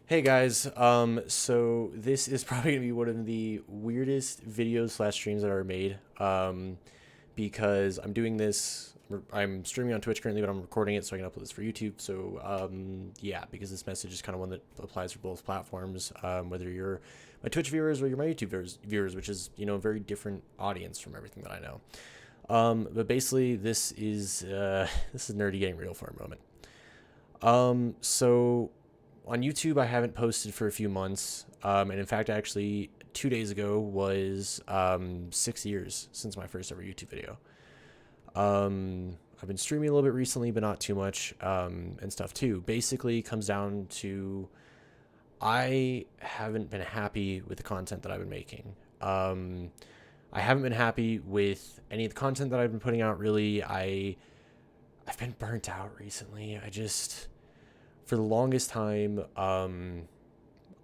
Hey guys, so this is probably gonna be one of the weirdest videos slash streams that I ever made. Because I'm doing this, I'm streaming on Twitch currently, but I'm recording it so I can upload this for YouTube. So, yeah, because this message is kind of one that applies for both platforms, whether you're my Twitch viewers or you're my YouTube viewers, which is a very different audience from everything that I know. But basically, this is this is nerdy getting real for a moment. So on YouTube, I haven't posted for a few months. And in fact, actually, 2 days ago was 6 years since my first ever YouTube video. I've been streaming a little bit recently, but not too much, and stuff too. Basically, comes down to I haven't been happy with the content that I've been making. I haven't been happy with any of the content that I've been putting out. Really, I've been burnt out recently. For the longest time,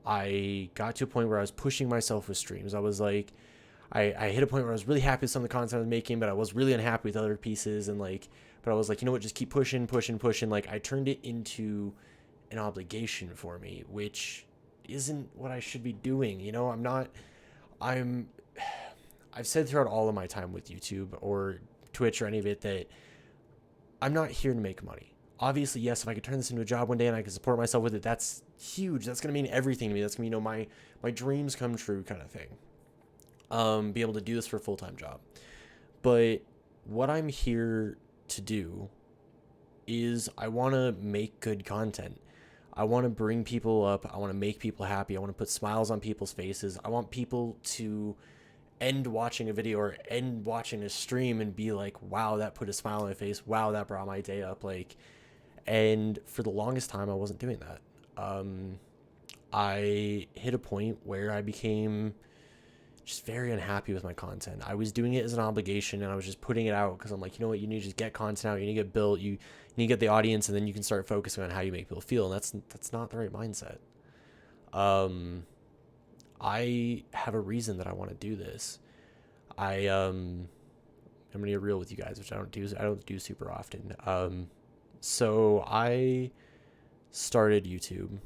I got to a point where I was pushing myself with streams. I was like, I hit a point where I was really happy with some of the content I was making, but I was really unhappy with other pieces. But I was like, you know what, just keep pushing, pushing, pushing. Like, I turned it into an obligation for me, which isn't what I should be doing. I'm, I've said throughout all of my time with YouTube or Twitch or any of it that I'm not here to make money. Obviously, yes, if I could turn this into a job one day and I could support myself with it, that's huge. That's gonna mean everything to me. That's gonna be, my dreams come true kind of thing. Be able to do this for a full time job. But what I'm here to do is I want to make good content. I want to bring people up. I want to make people happy. I want to put smiles on people's faces. I want people to end watching a video or end watching a stream and be like, wow, that put a smile on my face. Wow, that brought my day up. And for the longest time, I wasn't doing that. I hit a point where I became just very unhappy with my content. I was doing it as an obligation and I was just putting it out because I'm like, you know what, you need to just get content out, you need to get built, you need to get the audience, and then you can start focusing on how you make people feel. And that's not the right mindset. Um, I have a reason that I want to do this. I'm gonna get real with you guys, which I don't do super often. So I started YouTube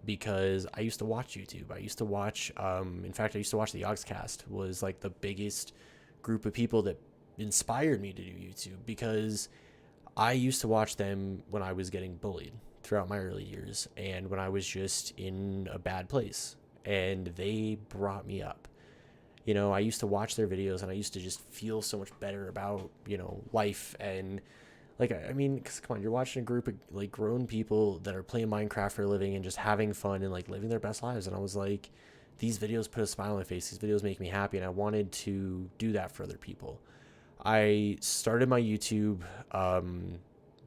because I used to watch YouTube. I used to watch, in fact, I used to watch the Yogscast. Was like the biggest group of people that inspired me to do YouTube because I used to watch them when I was getting bullied throughout my early years and when I was just in a bad place. And they brought me up. I used to watch their videos and I used to just feel so much better about, life. And like, I mean, cause come on, you're watching a group of like grown people that are playing Minecraft for a living and just having fun and like living their best lives. And I was like, these videos put a smile on my face. These videos make me happy. And I wanted to do that for other people. I started my YouTube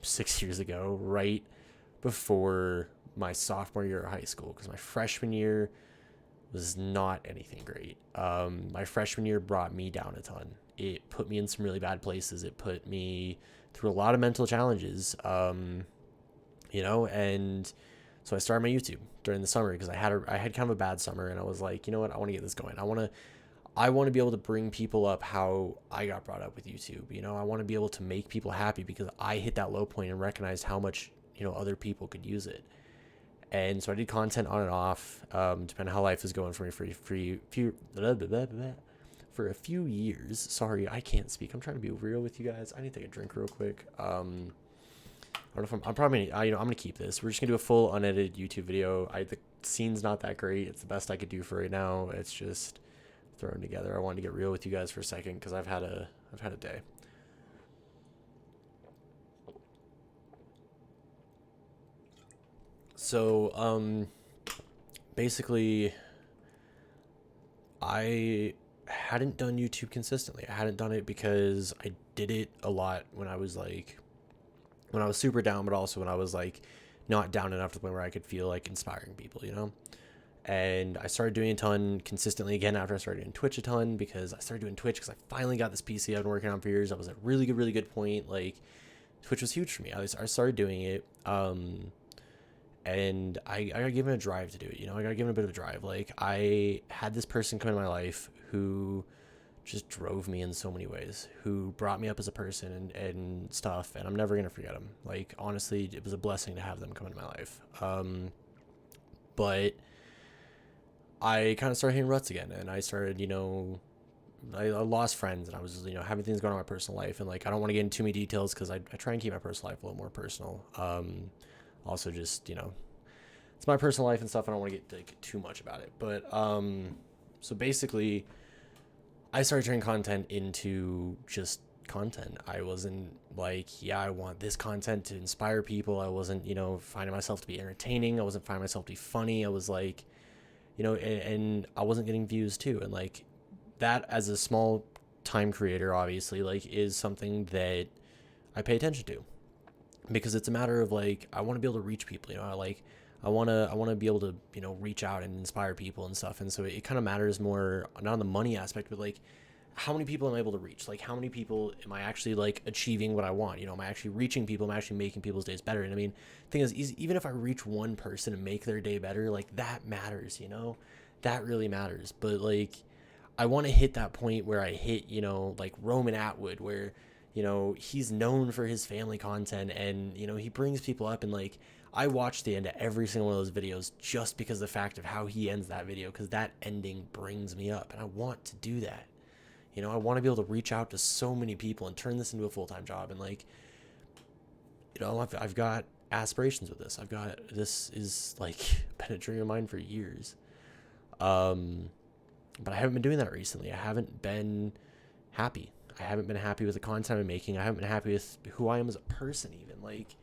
6 years ago, right before my sophomore year of high school, because my freshman year was not anything great. My freshman year brought me down a ton. It put me in some really bad places. It put me through a lot of mental challenges, and so I started my YouTube during the summer because I had kind of a bad summer, and I was like, you know what, I want to get this going. I want to be able to bring people up how I got brought up with YouTube. I want to be able to make people happy because I hit that low point and recognized how much other people could use it. And so I did content on and off, depending on how life is going for me for a few years. Sorry, I can't speak. I'm trying to be real with you guys. I need to take a drink real quick. I don't know if I'm probably I'm gonna keep this. We're just gonna do a full unedited YouTube video. The scene's not that great. It's the best I could do for right now. It's just thrown together. I wanted to get real with you guys for a second because I've had a day. So basically, I hadn't done YouTube consistently. I hadn't done it because I did it a lot when I was super down, but also when I was like not down enough to the point where I could feel like inspiring people. And I started doing a ton consistently again after I started doing Twitch a ton because I started doing Twitch because I finally got this PC I've been working on for years. I was at a really good point. Like, Twitch was huge for me. I started doing it. And I gotta give him a drive to do it. I gotta give him a bit of a drive. Like, I had this person come in my life who just drove me in so many ways, who brought me up as a person and stuff, and I'm never gonna forget him. Like, honestly, it was a blessing to have them come into my life. But I kind of started hitting ruts again, and I started, I lost friends, and I was, having things going on in my personal life, and like I don't want to get into too many details because I try and keep my personal life a little more personal. Also, just it's my personal life and stuff. I don't want to get like too much about it, but so basically, I started turning content into just content. I wasn't like, yeah, I want this content to inspire people. I wasn't, finding myself to be entertaining. I wasn't finding myself to be funny. I was like, and I wasn't getting views too. And like that as a small time creator, obviously, like is something that I pay attention to because it's a matter of like, I want to be able to reach people, I want to be able to, reach out and inspire people and stuff. And so it kind of matters more not on the money aspect, but like, how many people am I able to reach? Like, how many people am I actually like achieving what I want? Am I actually reaching people? Am I actually making people's days better? And I mean, the thing is, even if I reach one person and make their day better, like that matters, that really matters. But like, I want to hit that point where I hit, like Roman Atwood, where, he's known for his family content and, he brings people up and like, I watch the end of every single one of those videos just because of the fact of how he ends that video, because that ending brings me up and I want to do that. I want to be able to reach out to so many people and turn this into a full-time job. And like, I've got aspirations with this. This is like been a dream of mine for years. But I haven't been doing that recently. I haven't been happy. I haven't been happy with the content I'm making. I haven't been happy with who I am as a person even. Like,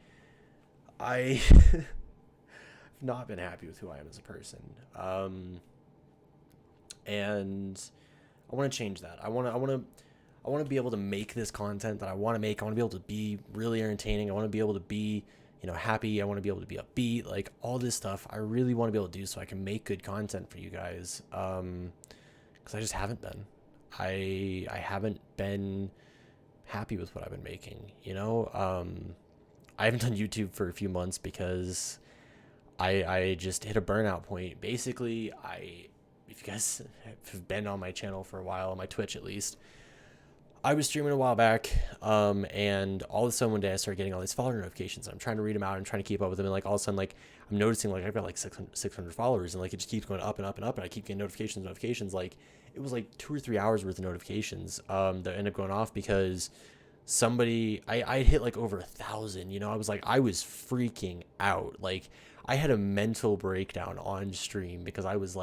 I've not been happy with who I am as a person. And I want to change that. I want to be able to make this content that I want to make. I want to be able to be really entertaining. I want to be able to be, happy. I want to be able to be upbeat, like all this stuff. I really want to be able to do so I can make good content for you guys. Cause I just haven't been, I haven't been happy with what I've been making, I haven't done YouTube for a few months because I just hit a burnout point. Basically, if you guys have been on my channel for a while, on my Twitch at least, I was streaming a while back, and all of a sudden one day I started getting all these follower notifications. I'm trying to read them out and trying to keep up with them, and like all of a sudden, like I'm noticing like I've got like 600 followers, and like it just keeps going up and up and up, and I keep getting notifications. Like it was like 2 or 3 hours worth of notifications that ended up going off because somebody I hit like over 1,000. I was freaking out. Like I had a mental breakdown on stream because I was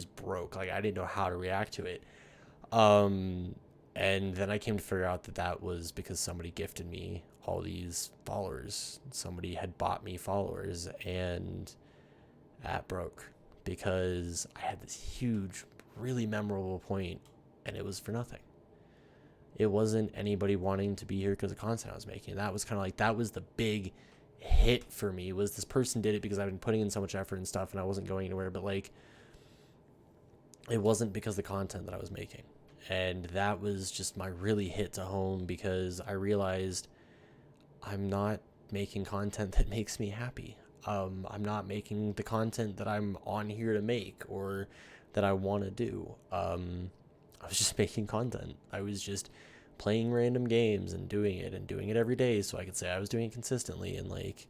broke. Like I didn't know how to react to it. And then I came to figure out that was because somebody gifted me all these followers. Somebody had bought me followers, and that broke because I had this huge, really memorable point, and it was for nothing. It wasn't anybody wanting to be here because of content I was making. That was kind of like, that was the big hit for me, was this person did it because I've been putting in so much effort and stuff, and I wasn't going anywhere, but like, it wasn't because of the content that I was making. And that was just my really hit to home, because I realized I'm not making content that makes me happy. I'm not making the content that I'm on here to make or that I want to do. I was just making content. I was just playing random games and doing it every day so I could say I was doing it consistently. And like,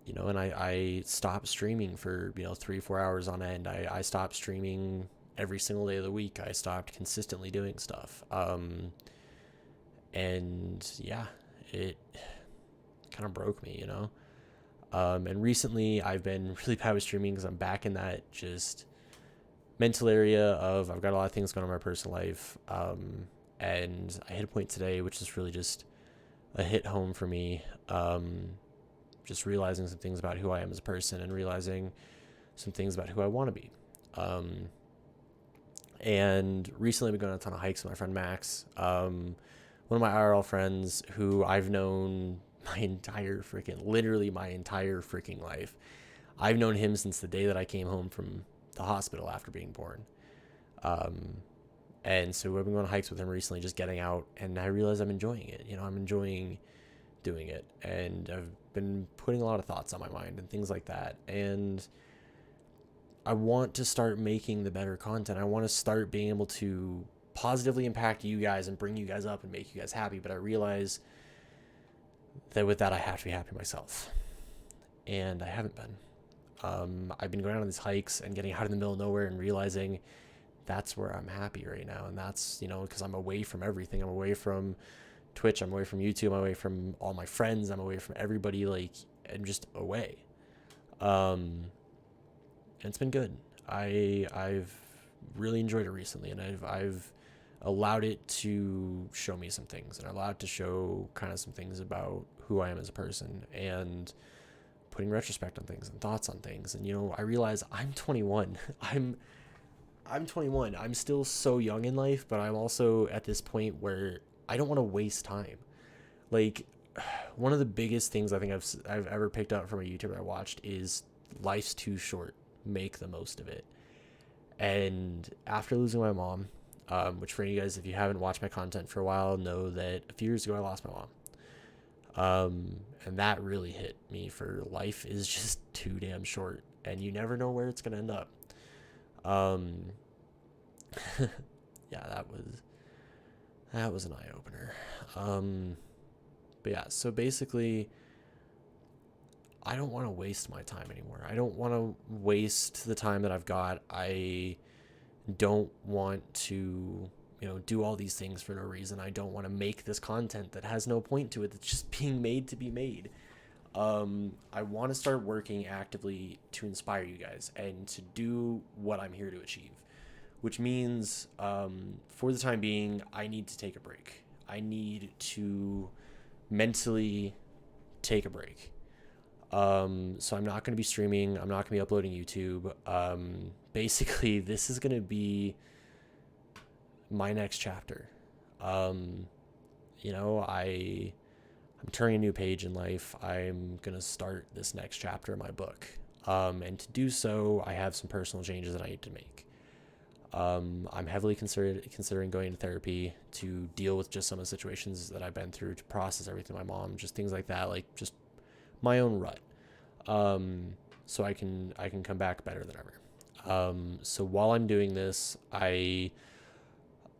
and I stopped streaming for, 3-4 hours on end. I stopped streaming every single day of the week. I stopped consistently doing stuff. And yeah, it kind of broke me, and recently I've been really bad with streaming because I'm back in that just mental area of I've got a lot of things going on in my personal life. And I hit a point today, which is really just a hit home for me. Just realizing some things about who I am as a person and realizing some things about who I want to be. And recently I've been going on a ton of hikes with my friend Max, one of my IRL friends who I've known literally my entire freaking life. I've known him since the day that I came home from the hospital after being born. And so I've been going on hikes with him recently, just getting out, and I realize I'm enjoying it. I'm enjoying doing it, and I've been putting a lot of thoughts on my mind and things like that. And I want to start making the better content. I want to start being able to positively impact you guys and bring you guys up and make you guys happy. But I realize that with that, I have to be happy myself. And I haven't been. I've been going on these hikes and getting out in the middle of nowhere and realizing that's where I'm happy right now. And that's, because I'm away from everything. I'm away from Twitch. I'm away from YouTube. I'm away from all my friends. I'm away from everybody. Like, I'm just away. And it's been good. I've really enjoyed it recently, and I've allowed it to show me some things, and I allowed it to show kind of some things about who I am as a person, and putting retrospect on things and thoughts on things. And I realize I'm 21. I'm 21. I'm still so young in life, but I'm also at this point where I don't want to waste time. Like, one of the biggest things I think I've ever picked up from a YouTuber I watched is life's too short. Make the most of it. And after losing my mom, which for you guys, if you haven't watched my content for a while, know that a few years ago I lost my mom. And that really hit me, for life is just too damn short, and you never know where it's going to end up. Yeah, that was an eye opener. But yeah, so basically, I don't want to waste my time anymore. I don't want to waste the time that I've got. I don't want to, do all these things for no reason. I don't want to make this content that has no point to it, that's just being made to be made. I want to start working actively to inspire you guys and to do what I'm here to achieve, which means, for the time being, I need to take a break. I need to mentally take a break. So I'm not going to be streaming. I'm not going to be uploading YouTube. Basically, this is going to be my next chapter. I'm turning a new page in life. I'm going to start this next chapter of my book. And to do so, I have some personal changes that I need to make. I'm heavily considering going to therapy to deal with just some of the situations that I've been through, to process everything with my mom, just things like that, like just my own rut. So I can come back better than ever. So while I'm doing this, I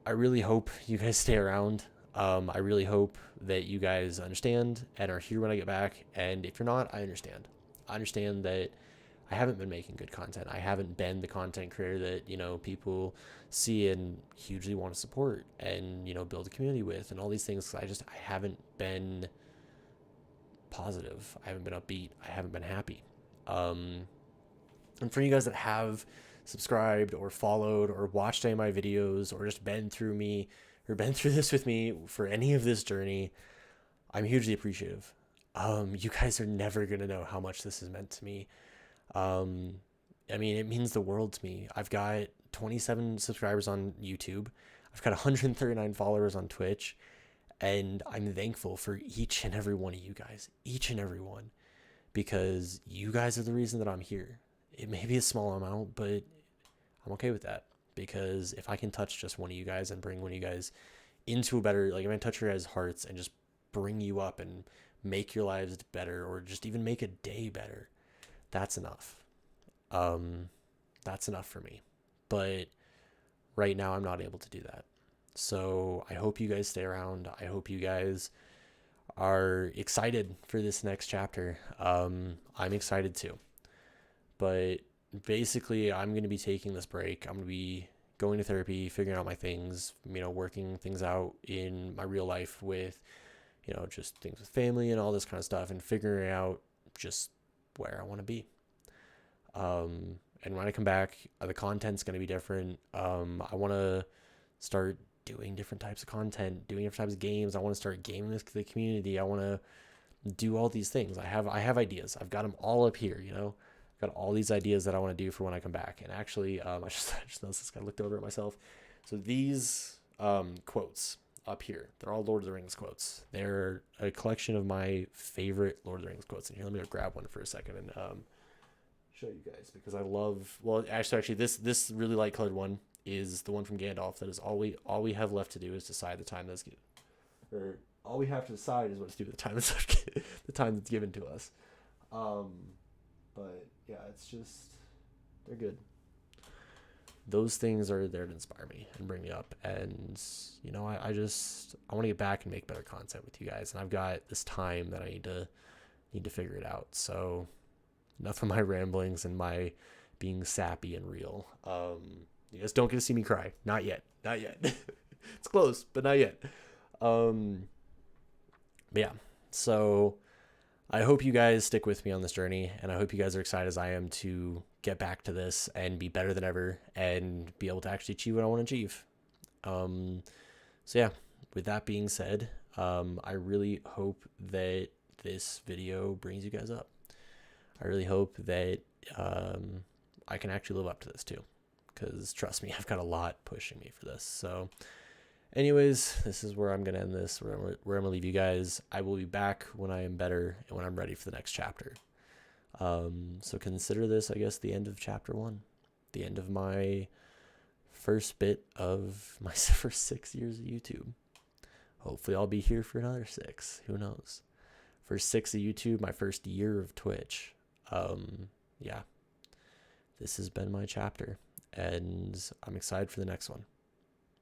really hope you guys stay around. I really hope that you guys understand and are here when I get back. And if you're not, I understand. I understand that I haven't been making good content. I haven't been the content creator that, people see and hugely want to support and, build a community with and all these things. I haven't been positive. I haven't been upbeat. I haven't been happy. And for you guys that have subscribed or followed or watched any of my videos or just been through this with me for any of this journey, I'm hugely appreciative. You guys are never going to know how much this has meant to me. It means the world to me. I've got 27 subscribers on YouTube. I've got 139 followers on Twitch. And I'm thankful for each and every one of you guys, each and every one, because you guys are the reason that I'm here. It may be a small amount, but I'm okay with that, because if I can touch just one of you guys and bring one of you guys into a better, like, if I can touch your guys' hearts and just bring you up and make your lives better, or just even make a day better, that's enough. That's enough for me. But right now I'm not able to do that. So I hope you guys stay around. I hope you guys are excited for this next chapter. I'm excited too. But basically, I'm going to be taking this break. I'm going to be going to therapy, figuring out my things, working things out in my real life with, just things with family and all this kind of stuff, and figuring out just where I want to be. And when I come back, the content's going to be different. I want to start doing different types of content, doing different types of games. I want to start gaming with the community. I want to do all these things. I have ideas. I've got them all up here, I've got all these ideas that I want to do for when I come back. And actually, I just noticed this. I looked over at myself. So these quotes up here, they're all Lord of the Rings quotes. They're a collection of my favorite Lord of the Rings quotes. And here, let me go grab one for a second and show you guys, because I love, well, actually this really light colored one is the one from Gandalf. That is all we have left to do is decide the time that's given, or all we have to decide is what to do with the time that's given to us. But yeah, it's just, they're good. Those things are there to inspire me and bring me up, and I want to get back and make better content with you guys, and I've got this time that I need to figure it out. So enough of my ramblings and my being sappy and real. You guys don't get to see me cry. Not yet. Not yet. It's close, but not yet. But yeah, so I hope you guys stick with me on this journey, and I hope you guys are excited as I am to get back to this and be better than ever and be able to actually achieve what I want to achieve. So yeah, with that being said, I really hope that this video brings you guys up. I really hope that I can actually live up to this too, because trust me, I've got a lot pushing me for this. So anyways, this is where I'm going to end this, where I'm going to leave you guys. I will be back when I am better and when I'm ready for the next chapter. So consider this, I guess, the end of chapter 1, the end of my first bit of my first 6 years of YouTube. Hopefully I'll be here for another 6. Who knows? First 6 of YouTube, my first year of Twitch. Yeah, this has been my chapter, and I'm excited for the next one.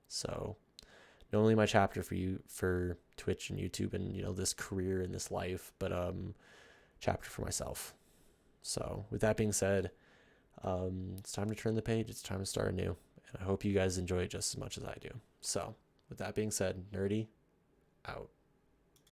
So not only my chapter for you for Twitch and YouTube and, you know, this career and this life, but chapter for myself. So with that being said, it's time to turn the page. It's time to start anew, and I hope you guys enjoy it just as much as I do. So with that being said, Nerdy out.